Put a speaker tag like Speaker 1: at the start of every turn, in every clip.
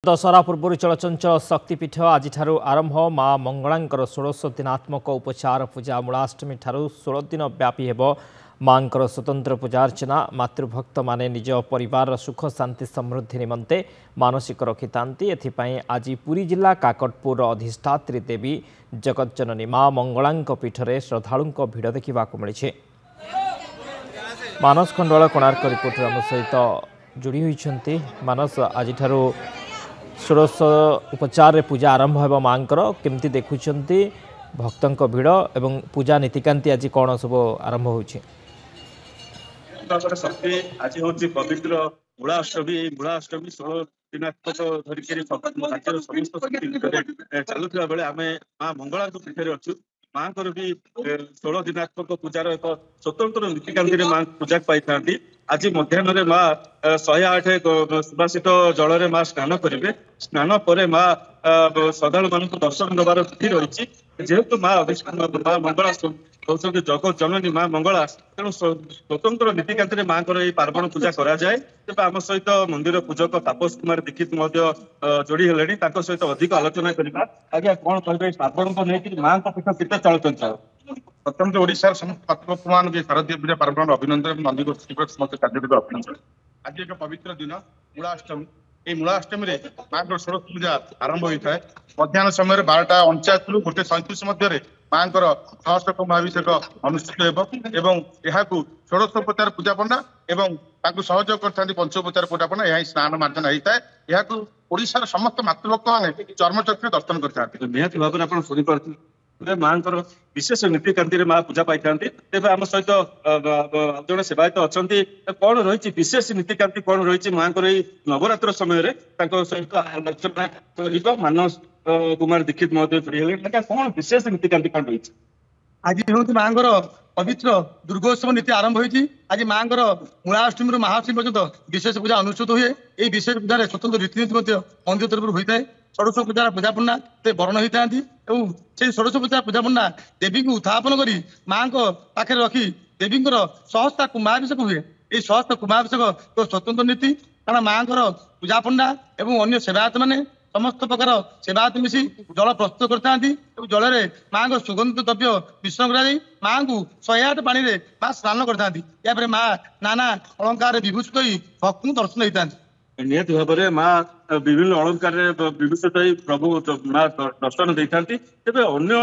Speaker 1: दशहरा पूर्व चलचंचल शक्तिपीठ आज आरंभ माँ मंगलांकर 16 दिनात्मक उपचार पूजा मूलाष्टमी ठारू 16 दिन व्यापी हेब माँ स्वतंत्र पूजा अर्चना मातृभक्त माने निज परिवार सुख शांति समृद्धि निमंते मानसिक रखि एथिपाई आज पुरी जिला काकटपुर अधिष्ठात्री देवी जगज्जननी माँ मंगलांक पीठरे श्रद्धालुंक भिड़ देखा मिली। मानस खंडवाल कोणार्क रिपोर्टर आम सहित जोड़ी होती। मानस आज 16 उपचार रे पूजा आरंभ होगा माँ केमती देखुंट भक्तों भिड़ एवं पूजा नीतिकांति आज कौन सब आरंभ हो
Speaker 2: आज हूँ पवित्र मूलाष्टमी 16 दिनात्मक धरिक समस्त चलुवा बेले आम माँ मंगला पीठे अच्छु माँ भी 16 दिनात्मक पूजार एक स्वतंत्र नीतिकांति माँ पूजा पाई था। आज मध्याह्न माँ 108 सुभाषित जल माँ स्नान करेंगे। स्नान पर माँ श्रद्धालु मान दर्शन देवार विधि रही जेहेतु माँ माँ मंगला कहते जगत जननी माँ मंगला तेणु स्वतंत्र नीतिकांति माँ पार्वण पूजा कराए। तेज आम सहित मंदिर पूजक तापस कुमार दीक्षित जोड़ी है सहित अधिक आलोचना करवा। आज्ञा कौन कहे पार्वण को लेकिन माँ पीठ केते चलचंचल
Speaker 3: प्रथम ओडिशार समस्त मान शारदीय पूजा पार्वण अभिनंदन मंदिर समस्त कार्य अभिनंदन। आज एक पवित्र दिन मूलाष्टमी ये मूलाष्टमी माँ 16 पूजा आरंभ होता है। मध्याह्न समय 12:49 रु 1:37 मध्य माँ सहस्र कुंभाभिषेक अनुष्ठित एवं 16 पूजा पंडा एवं सहयोग करते पंचोपचार पूजा पंडा यह स्नान मार्जन होता है। यह ओडिशार समस्त मातृभक्त मैंने चर्मचक्र दर्शन करते
Speaker 2: निहत भाव में शुणी माँ विशेष नीतिकांति माँ पूजा पाई था। तेज आम सहित जड़े सेवायत अच्छा कौन रही विशेष नीतिकांति कौन रही माँ नवरात्र समय सहित आलोचना मानस कुमार दीक्षित महोदय कौन विशेष नीतिकांति कौन रही
Speaker 4: आज हूँ माँ पवित्र दुर्गोत्सव नीति आरंभ होती। आज माँ मूलाष्टमी महाअष्टमी पर्यटन विशेष पूजा अनुष्ठित हुए। ये विशेष पूजा स्वतंत्र रीतिनीति मंदिर तरफ होता है। 16 पूजा पूजा पंडा बरण होता से 16 पूजा पूजा पंडा देवी को उत्थापन कर माँ पाखे रखी देवी सहस्ता कुंभाभिषेक हुए। ये सहस्ता कुंभाभिषेक तो स्वतंत्र नीति कारण माँ पूजा पंडा एवं अन्य सेवायत मैंने समस्त प्रकार सेवायत मिसी जल प्रस्तुत करते जल माँ को सुगंधित द्रव्य मिश्रण कर माँ को 108 पानी में माँ स्नान करते या माँ नाना अलंकार विभूषित भक्त दर्शन होता है।
Speaker 2: निहत भाव में माँ विभिन्न अलंकार विभूषित प्रभु माँ दर्शन देता। तेज अन्य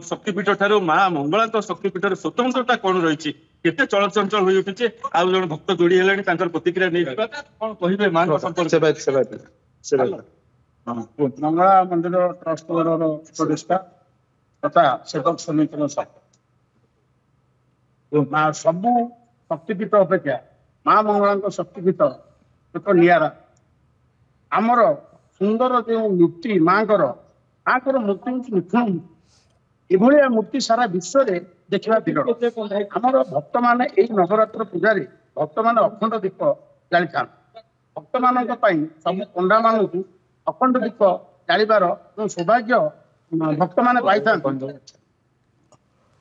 Speaker 2: शक्तिपीठ ठार माँ मंगला शक्तिपीठ स्वतंत्रता कौन रही केते चलचंचल हो उठी आउ जन भक्त जोड़ी है प्रतिक्रिया नहीं कौन कहे माँ
Speaker 3: मंगला मंदिर ट्रस्ट प्रतिष्ठा तथा सेवक समिति सबू शक्तिपीठ अपेक्षा माँ मंगला शक्तिपीठ एक निरा आमर सुंदर जो मूर्ति माँ मूर्ति निखुण यह मूर्ति सारा विश्व देखा विरल। आमर भक्त मैंने नवरात्र पूजा भक्त मैंने अखंड दीप जाली था। भक्त मान सब पंडा मान अखंड दीप जालिबार जो सौभाग्य भक्त मैंने पाई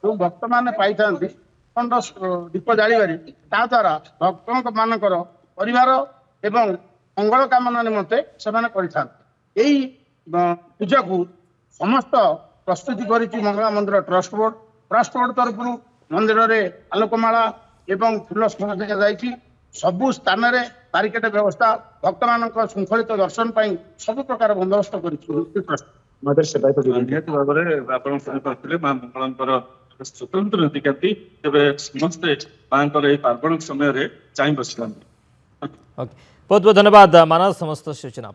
Speaker 3: जो भक्त मैंने पाई अखंड दीप जालिबार ता द्वारा भक्त मान परिवार एवं मंगल कामना निमंते सेमाने यही पूजा को समस्त प्रस्तुति करी मंगला मंदिर ट्रस्ट बोर्ड तरफ मंदिर में आलोकमाला एवं फूल जाइए सबु स्थान में बारिकेड व्यवस्था भक्त मान श्रृंखलित दर्शन पर सब प्रकार बंदोबस्त
Speaker 2: कर माँ मंगला स्वतंत्र नीतिकांति समस्ते माँ पार्वण समय चाह बस।
Speaker 1: बहुत बहुत धन्यवाद मानस समस्त सूचना।